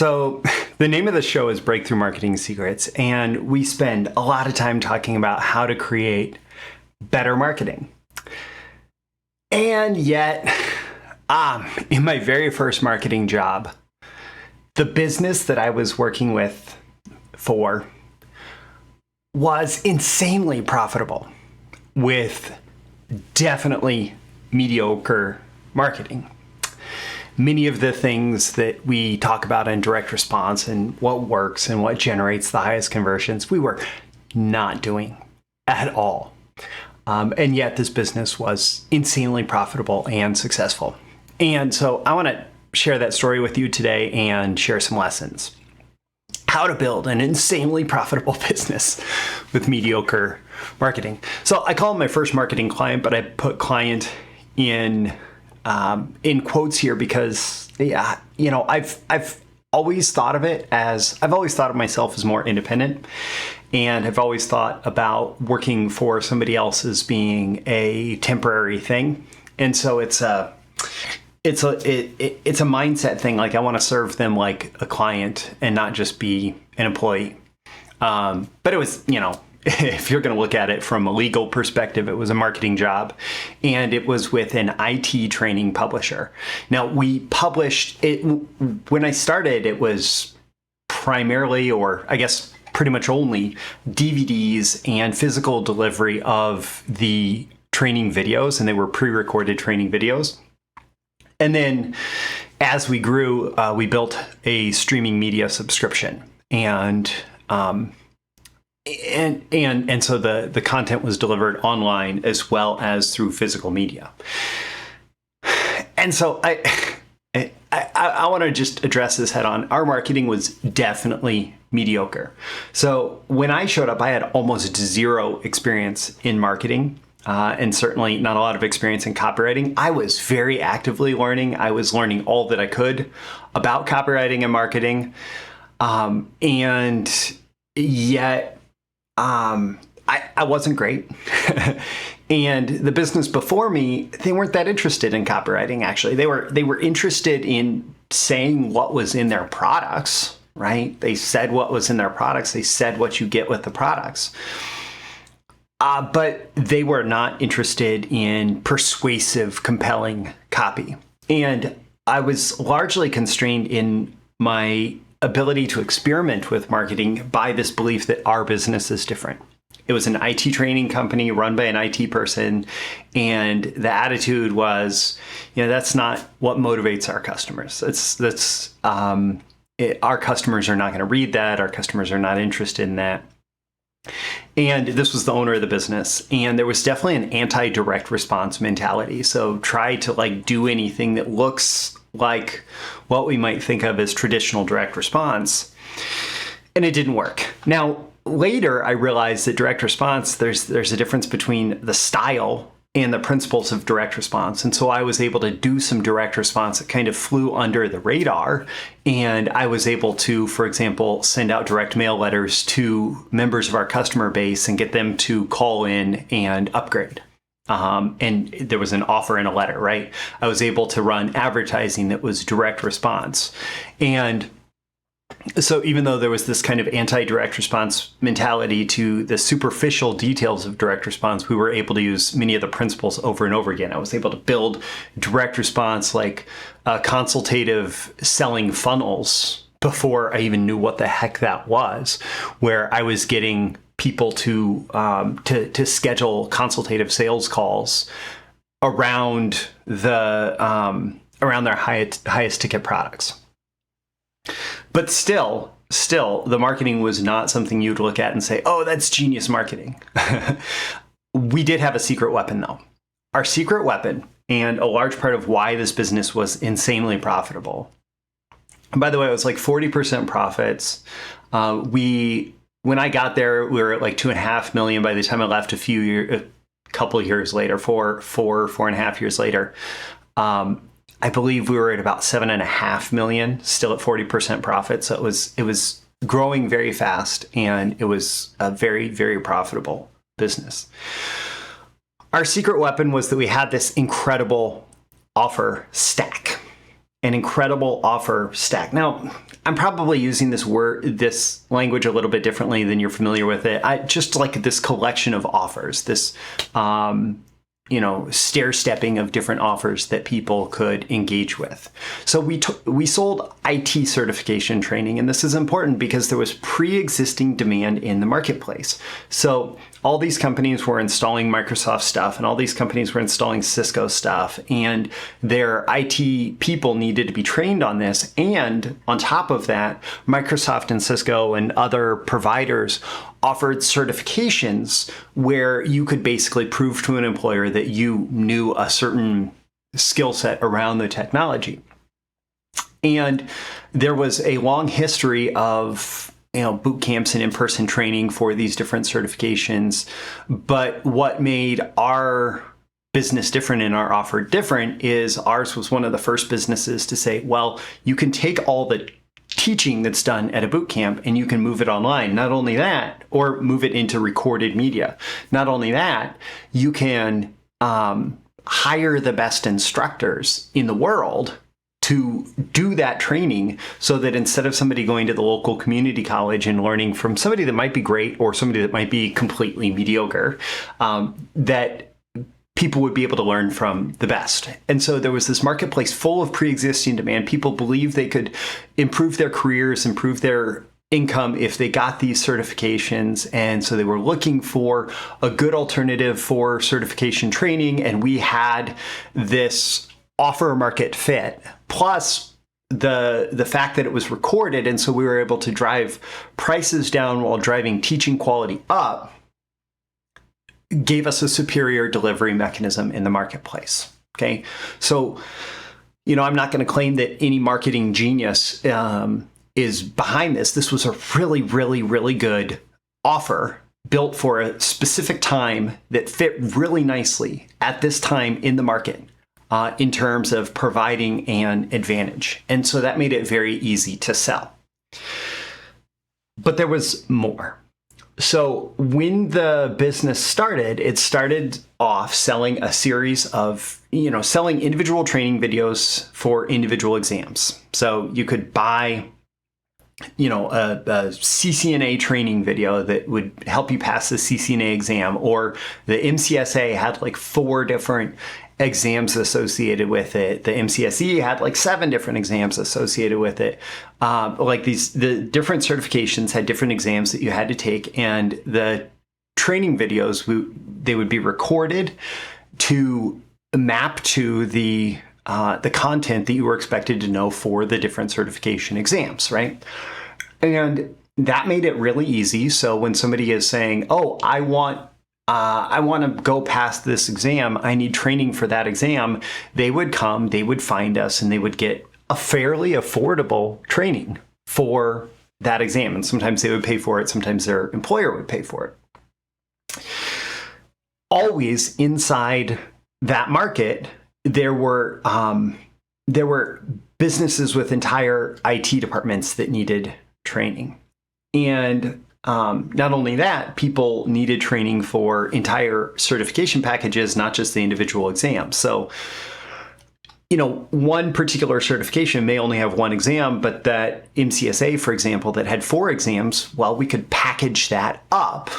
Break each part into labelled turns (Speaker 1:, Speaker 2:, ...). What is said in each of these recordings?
Speaker 1: So the name of the show is Breakthrough Marketing Secrets, and we spend a lot of time talking about how to create better marketing. And yet, in my very first marketing job, the business that I was working with for was insanely profitable with definitely mediocre marketing. Many of the things that we talk about in direct response and what works and what generates the highest conversions, we were not doing at all. And yet this business was insanely profitable and successful. And so I want to share that story with you today and share some lessons. How to build an insanely profitable business with mediocre marketing. So I call him my first marketing client, but I put client in quotes here because, I've always thought of myself as more independent, and I've always thought about working for somebody else as being a temporary thing. And so it's a mindset thing. Like, I want to serve them like a client and not just be an employee. But it was, if you're going to look at it from a legal perspective, it was a marketing job, and it was with an IT training publisher. Now, we published it when I started. It was primarily, or I guess pretty much only, DVDs and physical delivery of the training videos, and they were pre-recorded training videos. And then as we grew, we built a streaming media subscription, and so the content was delivered online as well as through physical media. And so I want to just address this head on. Our marketing was definitely mediocre. So when I showed up, I had almost zero experience in marketing. And certainly not a lot of experience in copywriting. I was very actively learning. I was learning all that I could about copywriting and marketing. And yet I wasn't great. And the business before me, they weren't that interested in copywriting, actually. They were interested in saying what was in their products, right? They said what was in their products. They said what you get with the products. But they were not interested in persuasive, compelling copy. And I was largely constrained in my ability to experiment with marketing by this belief that our business is different. It was an IT training company run by an IT person, and the attitude was, that's not what motivates our customers. Our customers are not going to read that. Our customers are not interested in that. And this was the owner of the business, and there was definitely an anti-direct response mentality. So try to do anything that looks like what we might think of as traditional direct response, and it didn't work. Now, later I realized that direct response, there's a difference between the style and the principles of direct response. And so I was able to do some direct response that kind of flew under the radar. And I was able to, for example, send out direct mail letters to members of our customer base and get them to call in and upgrade. And there was an offer in a letter, right? I was able to run advertising that was direct response. And so even though there was this kind of anti-direct response mentality to the superficial details of direct response, we were able to use many of the principles over and over again. I was able to build direct response like consultative selling funnels before I even knew what the heck that was, where I was getting people to schedule consultative sales calls around their highest ticket products. But still, the marketing was not something you'd look at and say, oh, that's genius marketing. We did have a secret weapon, though. Our secret weapon, and a large part of why this business was insanely profitable. And by the way, it was like 40% profits. When I got there, we were at like 2.5 million. By the time I left a couple of years later, 4.5 years later, I believe we were at about 7.5 million, still at 40% profit. So it was growing very fast, and it was a very, very profitable business. Our secret weapon was that we had this incredible offer stack. an incredible offer stack. Now, I'm probably using this language a little bit differently than you're familiar with it. I just like this collection of offers, this, stair-stepping of different offers that people could engage with. So we sold IT certification training, and this is important because there was pre-existing demand in the marketplace. So all these companies were installing Microsoft stuff, and all these companies were installing Cisco stuff, and their IT people needed to be trained on this. And on top of that, Microsoft and Cisco and other providers offered certifications where you could basically prove to an employer that you knew a certain skill set around the technology. And there was a long history of boot camps and in-person training for these different certifications. But what made our business different and our offer different is ours was one of the first businesses to say, well, you can take all the teaching that's done at a boot camp and you can move it online. Not only that, or move it into recorded media. Not only that, you can hire the best instructors in the world to do that training, so that instead of somebody going to the local community college and learning from somebody that might be great or somebody that might be completely mediocre, that people would be able to learn from the best. And so there was this marketplace full of pre-existing demand. People believed they could improve their careers, improve their income if they got these certifications. And so they were looking for a good alternative for certification training. And we had this offer market fit, plus the fact that it was recorded. And so we were able to drive prices down while driving teaching quality up, gave us a superior delivery mechanism in the marketplace. Okay. So, I'm not going to claim that any marketing genius is behind this. This was a really, really, really good offer built for a specific time that fit really nicely at this time in the market in terms of providing an advantage. And so that made it very easy to sell. But there was more. So when the business started, it started off selling a series of, selling individual training videos for individual exams. So you could buy, a CCNA training video that would help you pass the CCNA exam, or the MCSA had like 4 different exams associated with it. The MCSE had like 7 different exams associated with it. The different certifications had different exams that you had to take, and the training videos, they would be recorded to map to the content that you were expected to know for the different certification exams, right? And that made it really easy. So when somebody is saying, "Oh, I want to go past this exam, I need training for that exam," they would come, they would find us, and they would get a fairly affordable training for that exam. And sometimes they would pay for it, sometimes their employer would pay for it. Always inside that market, there were businesses with entire IT departments that needed training. And not only that, people needed training for entire certification packages, not just the individual exams. So, one particular certification may only have one exam, but that MCSA, for example, that had 4 exams, well, we could package that up,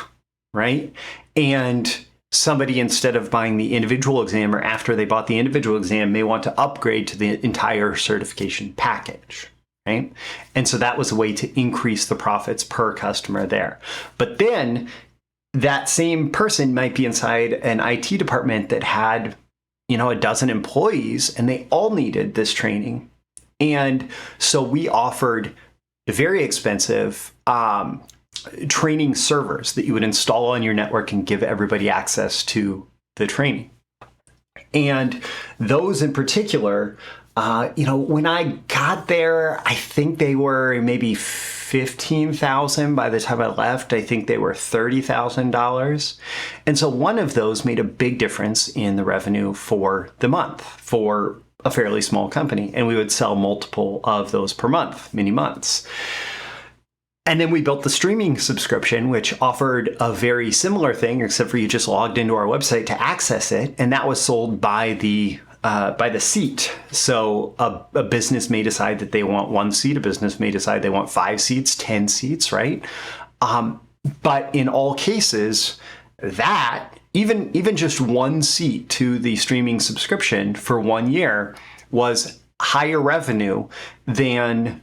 Speaker 1: right? And somebody, instead of buying the individual exam, or after they bought the individual exam, may want to upgrade to the entire certification package. Right? And so that was a way to increase the profits per customer there. But then that same person might be inside an IT department that had, a dozen employees, and they all needed this training. And so we offered very expensive training servers that you would install on your network and give everybody access to the training. And those in particular, when I got there, I think they were maybe $15,000. By the time I left, I think they were $30,000. And so one of those made a big difference in the revenue for the month for a fairly small company. And we would sell multiple of those per month, many months. And then we built the streaming subscription, which offered a very similar thing, except for you just logged into our website to access it. And that was sold by the by the seat. So a business may decide that they want 1 seat. A business may decide they want 5 seats, 10 seats, right? But in all cases, that even just 1 seat to the streaming subscription for 1 year was higher revenue than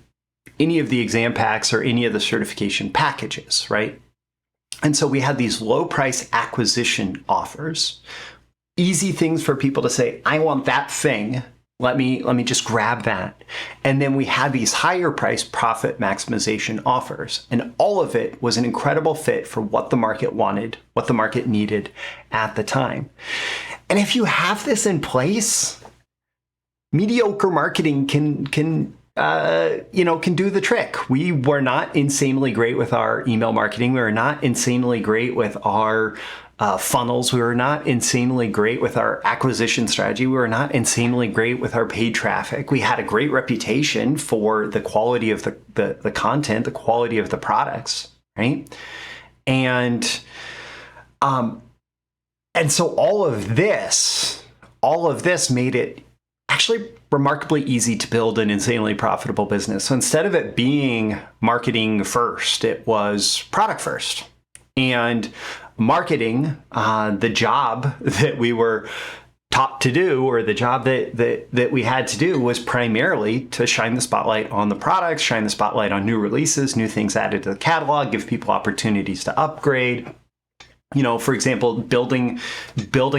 Speaker 1: any of the exam packs or any of the certification packages, right? And so we had these low price acquisition offers, easy things for people to say, I want that thing. Let me just grab that. And then we had these higher price profit maximization offers. And all of it was an incredible fit for what the market wanted, what the market needed at the time. And if you have this in place, mediocre marketing can do the trick. We were not insanely great with our email marketing. We were not insanely great with our funnels. We were not insanely great with our acquisition strategy. We were not insanely great with our paid traffic. We had a great reputation for the quality of the content, the quality of the products, right? And so all of this made it actually remarkably easy to build an insanely profitable business. So instead of it being marketing first, it was product first. And marketing, the job that we were taught to do, or the job that we had to do, was primarily to shine the spotlight on the products, shine the spotlight on new releases, new things added to the catalog, give people opportunities to upgrade. For example, building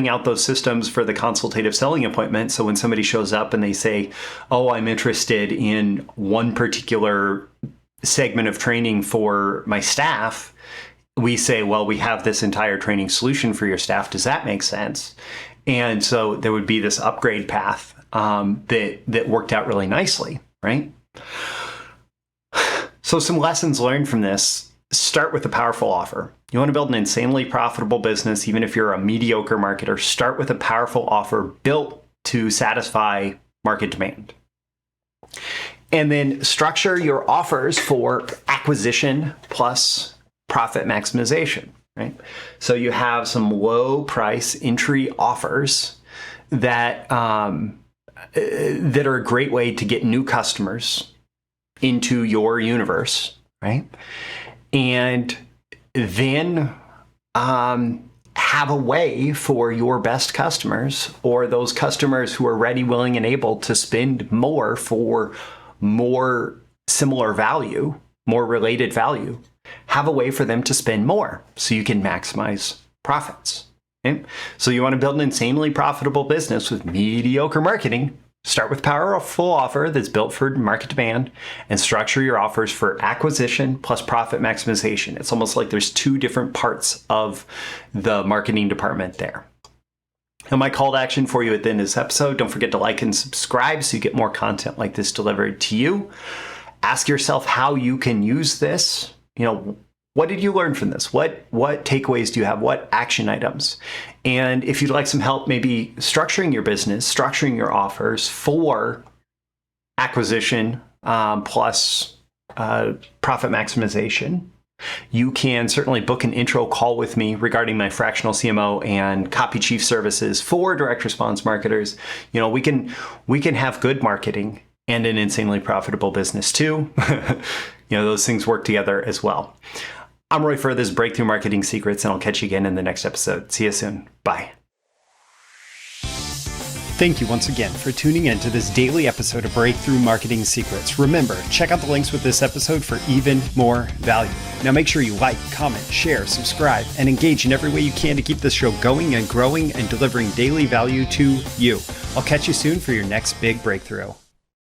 Speaker 1: out those systems for the consultative selling appointment. So when somebody shows up and they say, oh, I'm interested in one particular segment of training for my staff, we say, well, we have this entire training solution for your staff. Does that make sense? And so there would be this upgrade path that worked out really nicely, right? So some lessons learned from this. Start with a powerful offer. You want to build an insanely profitable business, even if you're a mediocre marketer, start with a powerful offer built to satisfy market demand. And then structure your offers for acquisition plus profit maximization, right? So you have some low price entry offers that are a great way to get new customers into your universe, right? And then have a way for your best customers, or those customers who are ready, willing, and able to spend more for more similar value, more related value, have a way for them to spend more so you can maximize profits. Okay? So you want to build an insanely profitable business with mediocre marketing. Start with a powerful offer that's built for market demand, and structure your offers for acquisition plus profit maximization. It's almost like there's 2 different parts of the marketing department there. And my call to action for you at the end of this episode, don't forget to like and subscribe so you get more content like this delivered to you. Ask yourself how you can use this. What did you learn from this? What takeaways do you have? What action items? And if you'd like some help, maybe structuring your business, structuring your offers for acquisition plus profit maximization, you can certainly book an intro call with me regarding my Fractional CMO and Copy Chief services for direct response marketers. We can have good marketing and an insanely profitable business too. Those things work together as well. I'm Roy Furr, this is Breakthrough Marketing Secrets, and I'll catch you again in the next episode. See you soon. Bye. Thank you once again for tuning in to this daily episode of Breakthrough Marketing Secrets. Remember, check out the links with this episode for even more value. Now make sure you like, comment, share, subscribe, and engage in every way you can to keep this show going and growing and delivering daily value to you. I'll catch you soon for your next big breakthrough.